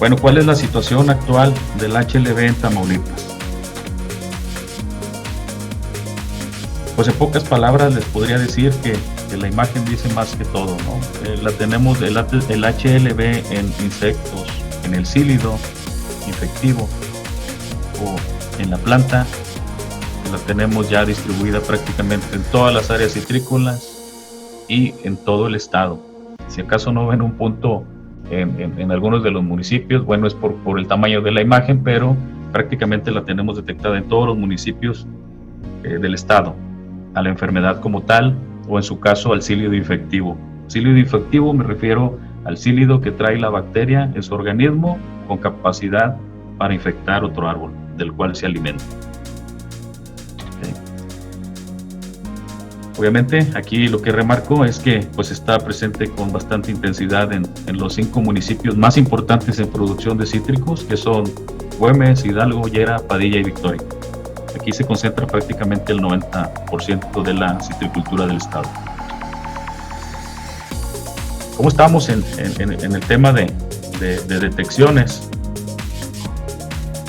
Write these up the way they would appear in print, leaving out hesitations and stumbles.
Bueno, ¿cuál es la situación actual del HLB en Tamaulipas? Pues en pocas palabras les podría decir que la imagen dice más que todo, ¿no? La tenemos el HLB en insectos, en el cílido infectivo o en la planta. La tenemos ya distribuida prácticamente en todas las áreas citrícolas y en todo el estado. Si acaso no ven un punto en algunos de los municipios, bueno, es por el tamaño de la imagen, pero prácticamente la tenemos detectada en todos los municipios del estado, a la enfermedad como tal, o en su caso al cílido infectivo. Cílido infectivo me refiero al cílido que trae la bacteria en su organismo con capacidad para infectar otro árbol del cual se alimenta. Okay. Obviamente aquí lo que remarco es que pues está presente con bastante intensidad en los 5 municipios más importantes en producción de cítricos, que son Güemes, Hidalgo, Llera, Padilla y Victoria. Aquí se concentra prácticamente el 90% de la citricultura del estado. ¿Cómo estamos en el tema de detecciones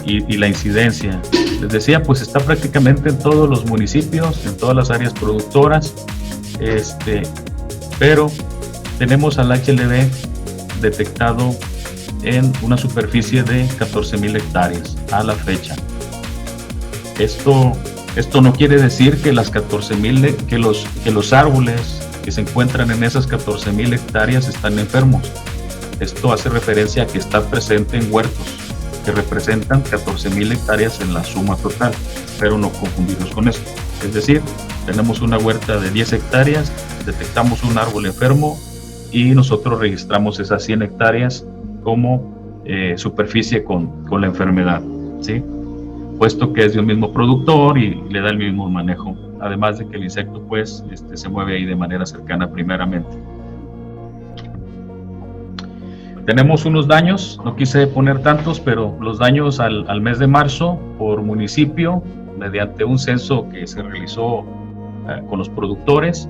y la incidencia? Les decía, pues está prácticamente en todos los municipios, en todas las áreas productoras, pero tenemos al HLB detectado en una superficie de 14,000 hectáreas a la fecha. Esto no quiere decir que las 14,000, que los árboles que se encuentran en esas 14,000 hectáreas están enfermos. Esto hace referencia a que está presente en huertos que representan 14,000 hectáreas en la suma total. Espero no confundirlos con esto. Es decir, tenemos una huerta de 10 hectáreas, detectamos un árbol enfermo y nosotros registramos esas 100 hectáreas como superficie con la enfermedad, ¿sí? Puesto que es de un mismo productor y le da el mismo manejo, además de que el insecto pues se mueve ahí de manera cercana primeramente. Tenemos unos daños, no quise poner tantos, pero los daños al mes de marzo por municipio, mediante un censo que se realizó con los productores,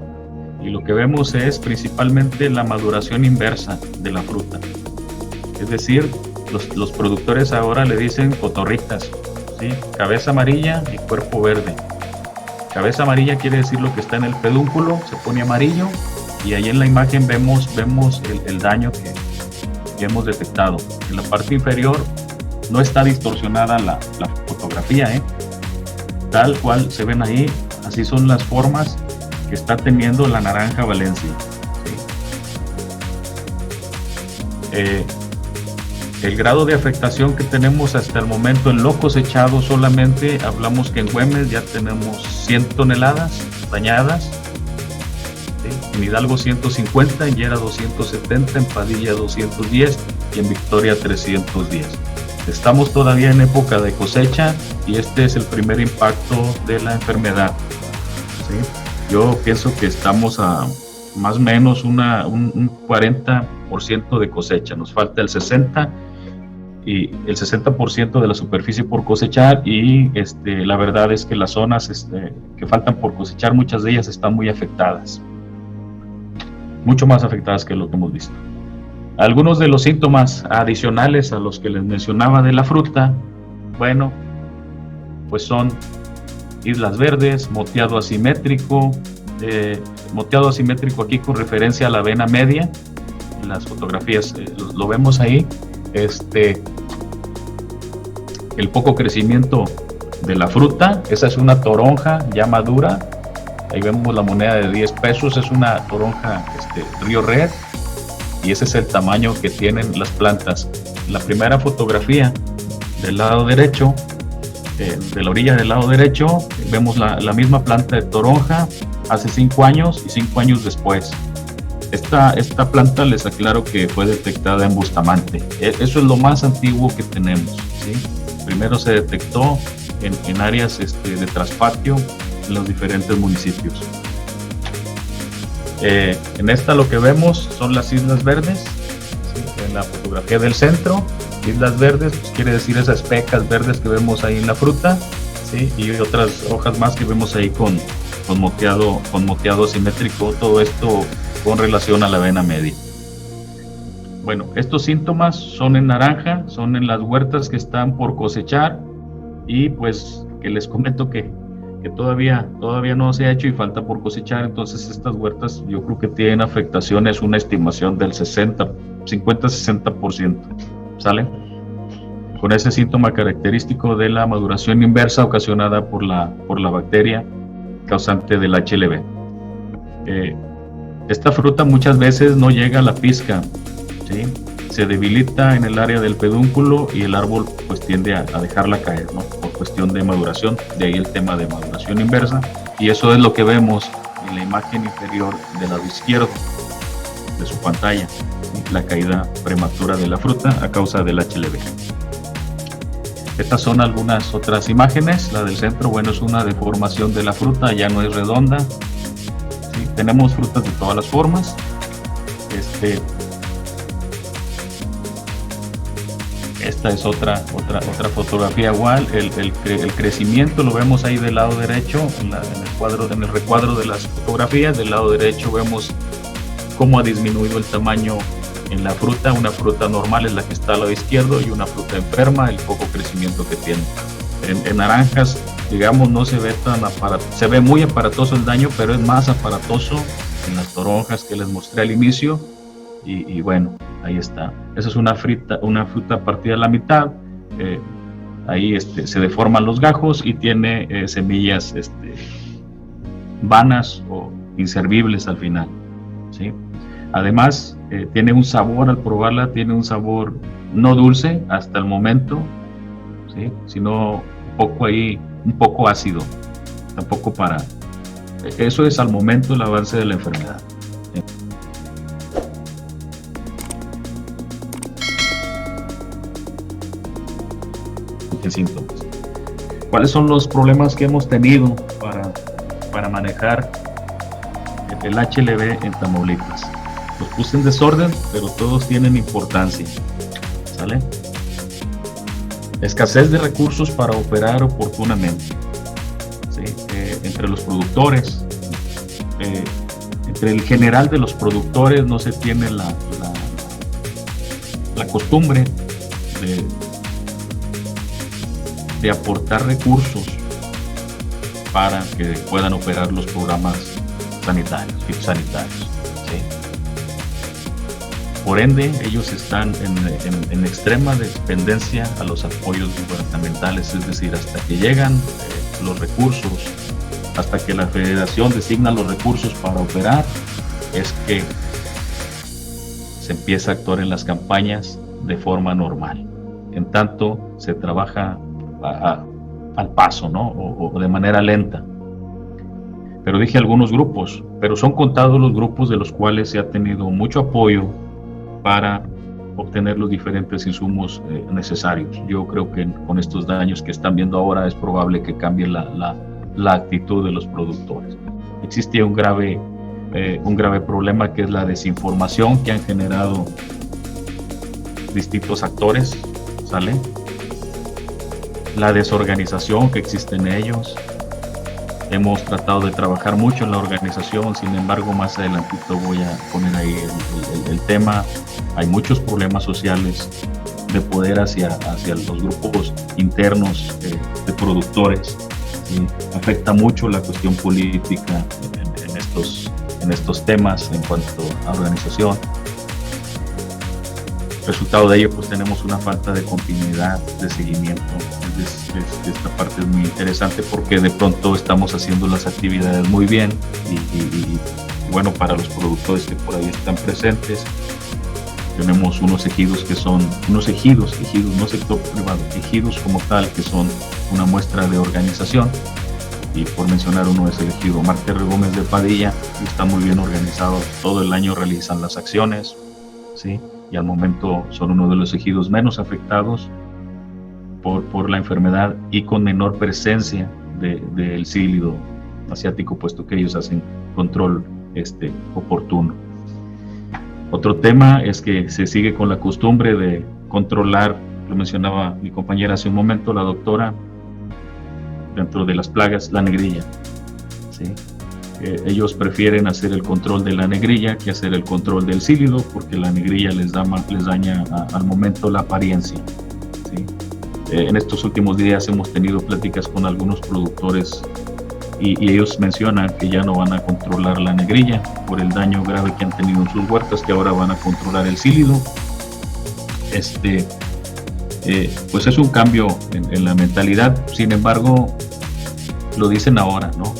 y lo que vemos es principalmente la maduración inversa de la fruta. Es decir, los productores ahora le dicen cotorritas, ¿sí? Cabeza amarilla y cuerpo verde. Cabeza amarilla quiere decir lo que está en el pedúnculo, se pone amarillo, y ahí en la imagen vemos el daño que hemos detectado. En la parte inferior no está distorsionada la fotografía, tal cual se ven ahí, así son las formas que está teniendo la naranja Valencia, ¿sí? El grado de afectación que tenemos hasta el momento en lo cosechado solamente, hablamos que en Güemes ya tenemos 100 toneladas dañadas, ¿sí? En Hidalgo 150, en Llera 270, en Padilla 210 y en Victoria 310. Estamos todavía en época de cosecha y este es el primer impacto de la enfermedad, ¿sí? Yo pienso que estamos a más o menos un 40% de cosecha, nos falta el 60% y el 60% de la superficie por cosechar, y la verdad es que las zonas que faltan por cosechar, muchas de ellas están muy afectadas, mucho más afectadas que lo que hemos visto. Algunos de los síntomas adicionales a los que les mencionaba de la fruta, bueno, pues son islas verdes, moteado asimétrico aquí con referencia a la vena media. En las fotografías lo vemos ahí. El poco crecimiento de la fruta, esa es una toronja ya madura. Ahí vemos la moneda de 10 pesos, es una toronja Río Red, y ese es el tamaño que tienen las plantas. La primera fotografía del lado derecho, de la orilla del lado derecho, vemos la misma planta de toronja hace 5 años y 5 años después. Esta planta, les aclaro que fue detectada en Bustamante. Eso es lo más antiguo que tenemos, ¿sí? Primero se detectó en áreas de traspatio en los diferentes municipios. En esta lo que vemos son las islas verdes, ¿sí? En la fotografía del centro, islas verdes, pues quiere decir esas pecas verdes que vemos ahí en la fruta, ¿sí? Y otras hojas más que vemos ahí con moteado asimétrico, todo esto con relación a la vena media. Bueno, estos síntomas son en naranja, son en las huertas que están por cosechar, y pues que les comento que todavía no se ha hecho y falta por cosechar. Entonces estas huertas yo creo que tienen afectaciones, una estimación del 50-60%, ¿sale? Con ese síntoma característico de la maduración inversa ocasionada por la bacteria causante del HLB. Esta fruta muchas veces no llega a la pizca, ¿sí? Se debilita en el área del pedúnculo y el árbol pues tiende a dejarla caer, ¿no? Por cuestión de maduración, de ahí el tema de maduración inversa, y eso es lo que vemos en la imagen inferior del lado izquierdo de su pantalla, ¿sí? La caída prematura de la fruta a causa del HLB. Estas son algunas otras imágenes. La del centro, bueno, es una deformación de la fruta, ya no es redonda, ¿sí? Tenemos frutas de todas las formas. Esta es otra fotografía igual. El crecimiento lo vemos ahí del lado derecho, en el recuadro de las fotografías. Del lado derecho vemos cómo ha disminuido el tamaño en la fruta. Una fruta normal es la que está al lado izquierdo, y una fruta enferma, el poco crecimiento que tiene. En naranjas, digamos, no se ve tan se ve muy aparatoso el daño, pero es más aparatoso en las toronjas que les mostré al inicio. Y bueno, ahí está. Esa es una fruta partida a la mitad. Ahí se deforman los gajos y tiene semillas vanas o inservibles al final, ¿sí? Además, tiene un sabor, al probarla, tiene un sabor no dulce hasta el momento, ¿sí? Sino un poco ácido. Tampoco eso es al momento el avance de la enfermedad. Síntomas. ¿Cuáles son los problemas que hemos tenido para manejar el HLB en Tamaulipas? Los puse en desorden, pero todos tienen importancia, ¿sale? Escasez de recursos para operar oportunamente, ¿sí? Entre los productores, entre el general de los productores no se tiene la costumbre de aportar recursos para que puedan operar los programas fitosanitarios, ¿sí? Por ende, ellos están en extrema dependencia a los apoyos gubernamentales, es decir, hasta que llegan los recursos, hasta que la federación designa los recursos para operar, es que se empieza a actuar en las campañas de forma normal. En tanto, se trabaja al paso, ¿no? O de manera lenta. Pero dije algunos grupos, pero son contados los grupos de los cuales se ha tenido mucho apoyo para obtener los diferentes insumos necesarios. Yo creo que con estos daños que están viendo ahora es probable que cambie la actitud de los productores. Existe un grave problema, que es la desinformación que han generado distintos actores, ¿sale? La desorganización que existe en ellos. Hemos tratado de trabajar mucho en la organización, sin embargo, más adelantito voy a poner ahí el tema. Hay muchos problemas sociales de poder hacia los grupos internos de productores, ¿sí? Afecta mucho la cuestión política en estos temas en cuanto a organización. Resultado de ello, pues tenemos una falta de continuidad, de seguimiento. Esta parte es muy interesante porque de pronto estamos haciendo las actividades muy bien y bueno, para los productores que por ahí están presentes, tenemos unos ejidos que son, no sector privado, ejidos como tal, que son una muestra de organización. Y por mencionar uno es el ejido Marte Gómez de Padilla, y está muy bien organizado, todo el año realizan las acciones, ¿sí? Y al momento son uno de los ejidos menos afectados por la enfermedad y con menor presencia del sílido asiático, puesto que ellos hacen control oportuno. Otro tema es que se sigue con la costumbre de controlar, lo mencionaba mi compañera hace un momento, la doctora, dentro de las plagas, la negrilla, ¿sí? Ellos prefieren hacer el control de la negrilla que hacer el control del sílido, porque la negrilla les daña al momento la apariencia, ¿sí? En estos últimos días hemos tenido pláticas con algunos productores y ellos mencionan que ya no van a controlar la negrilla por el daño grave que han tenido en sus huertas, que ahora van a controlar el sílido. Pues es un cambio en la mentalidad. Sin embargo, lo dicen ahora, ¿no?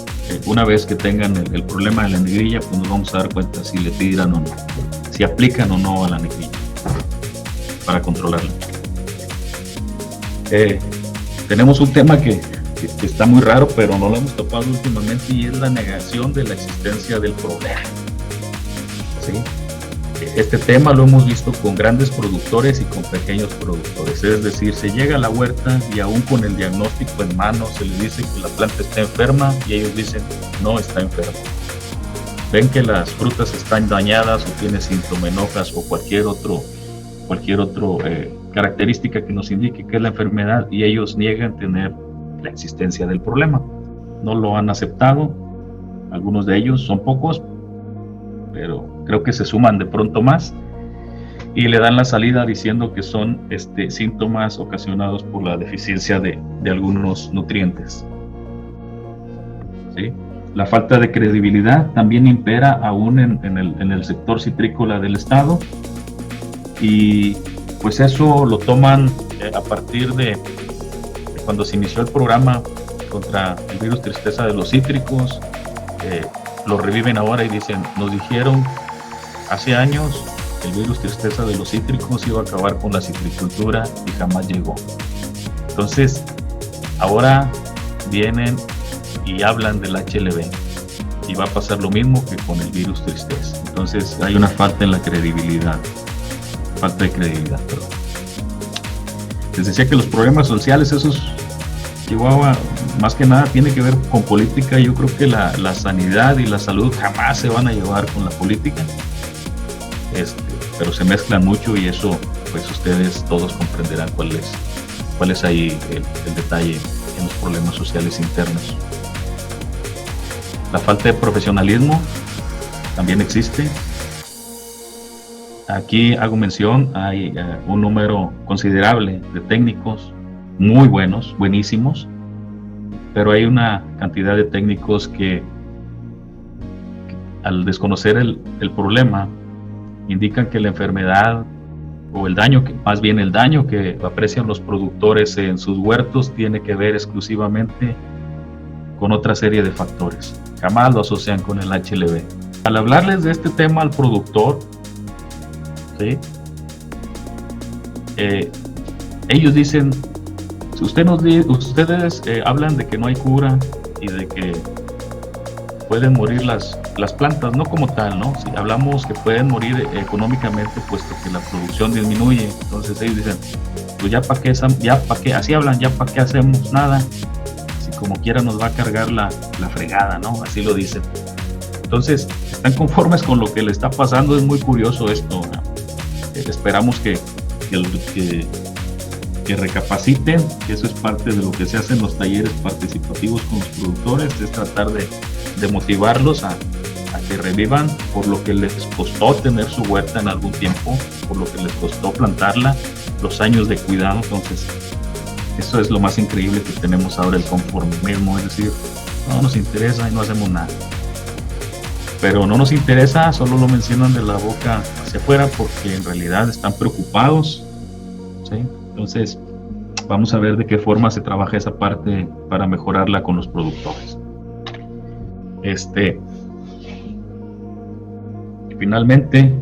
Una vez que tengan el problema de la negrilla, pues nos vamos a dar cuenta si le tiran o no, si aplican o no a la negrilla para controlarla. Tenemos un tema que está muy raro, pero no lo hemos topado últimamente, y es la negación de la existencia del problema, ¿sí? Este tema lo hemos visto con grandes productores y con pequeños productores, es decir, se llega a la huerta y aún con el diagnóstico en mano se les dice que la planta está enferma y ellos dicen no está enferma. Ven que las frutas están dañadas o tiene síntomas, hojas o cualquier otro característica que nos indique que es la enfermedad, y ellos niegan tener la existencia del problema. No lo han aceptado, algunos de ellos, son pocos, pero creo que se suman de pronto más, y le dan la salida diciendo que son síntomas ocasionados por la deficiencia de algunos nutrientes, ¿sí? La falta de credibilidad también impera aún en el sector citrícola del estado, y pues eso lo toman a partir de cuando se inició el programa contra el virus tristeza de los cítricos. Lo reviven ahora y dicen, nos dijeron hace años que el virus tristeza de los cítricos iba a acabar con la citricultura y jamás llegó. Entonces ahora vienen y hablan del HLB y va a pasar lo mismo que con el virus tristeza. Entonces hay una falta de credibilidad, perdón. Les decía que los problemas sociales, esos, Chihuahua, más que nada tiene que ver con política. Yo creo que la sanidad y la salud jamás se van a llevar con la política, pero se mezclan mucho, y eso pues ustedes todos comprenderán cuál es ahí el detalle en los problemas sociales internos. La falta de profesionalismo también existe. Aquí hago mención, hay un número considerable de técnicos muy buenísimos, pero hay una cantidad de técnicos que al desconocer el problema indican que la enfermedad o el daño que aprecian los productores en sus huertos tiene que ver exclusivamente con otra serie de factores. Jamás lo asocian con el HLB. Al hablarles de este tema al productor, ¿sí? Ellos dicen, si ustedes hablan de que no hay cura y de que pueden morir las plantas, no como tal, ¿no? Si hablamos que pueden morir económicamente, puesto que la producción disminuye. Entonces ellos dicen, pues ya para qué, así hablan, ya para qué hacemos nada, si como quiera nos va a cargar la fregada, ¿no? Así lo dicen. Entonces están conformes con lo que le está pasando. Es muy curioso esto, ¿no? Esperamos que recapaciten, que eso es parte de lo que se hace en los talleres participativos con los productores, es tratar de motivarlos a que revivan por lo que les costó tener su huerta en algún tiempo, por lo que les costó plantarla, los años de cuidado. Entonces eso es lo más increíble que tenemos ahora, el conformismo, es decir, no nos interesa y no hacemos nada. Pero no nos interesa, solo lo mencionan de la boca hacia afuera, porque en realidad están preocupados, ¿sí? Entonces vamos a ver de qué forma se trabaja esa parte para mejorarla con los productores. Finalmente,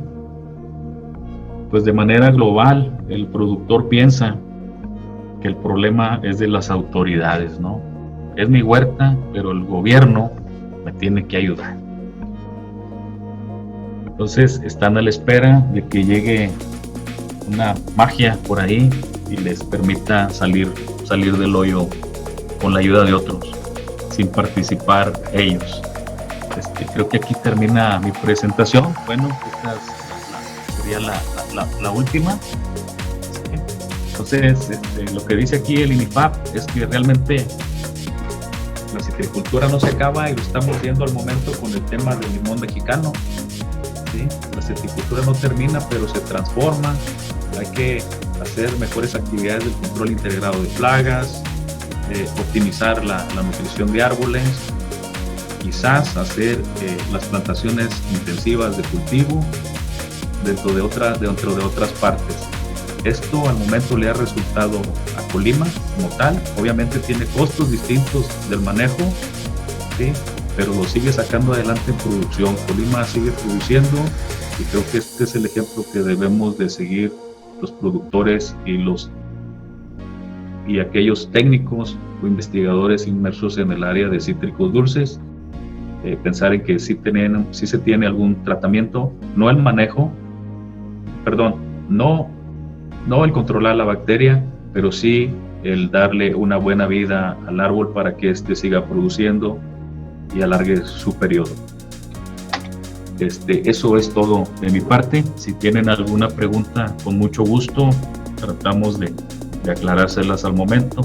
pues de manera global, el productor piensa que el problema es de las autoridades, ¿no? Es mi huerta, pero el gobierno me tiene que ayudar. Entonces están a la espera de que llegue una magia por ahí y les permita salir del hoyo con la ayuda de otros, sin participar ellos. Creo que aquí termina mi presentación. Bueno, esta sería la última. Entonces, lo que dice aquí el INIFAP es que realmente la citricultura no se acaba y lo estamos viendo al momento con el tema del limón mexicano. ¿Sí? La citricultura no termina, pero se transforma. Hay que hacer mejores actividades del control integrado de plagas, optimizar la nutrición de árboles, quizás hacer las plantaciones intensivas de cultivo dentro de otras partes. Esto al momento le ha resultado a Colima como tal. Obviamente tiene costos distintos del manejo, ¿sí? Pero lo sigue sacando adelante en producción. Colima sigue produciendo y creo que este es el ejemplo que debemos de seguir los productores y aquellos técnicos o investigadores inmersos en el área de cítricos dulces. Pensar en que sí se tiene algún tratamiento, no el manejo, no el controlar la bacteria, pero sí el darle una buena vida al árbol para que éste siga produciendo y alargue su periodo. Eso es todo de mi parte. Si tienen alguna pregunta, con mucho gusto tratamos de aclarárselas al momento.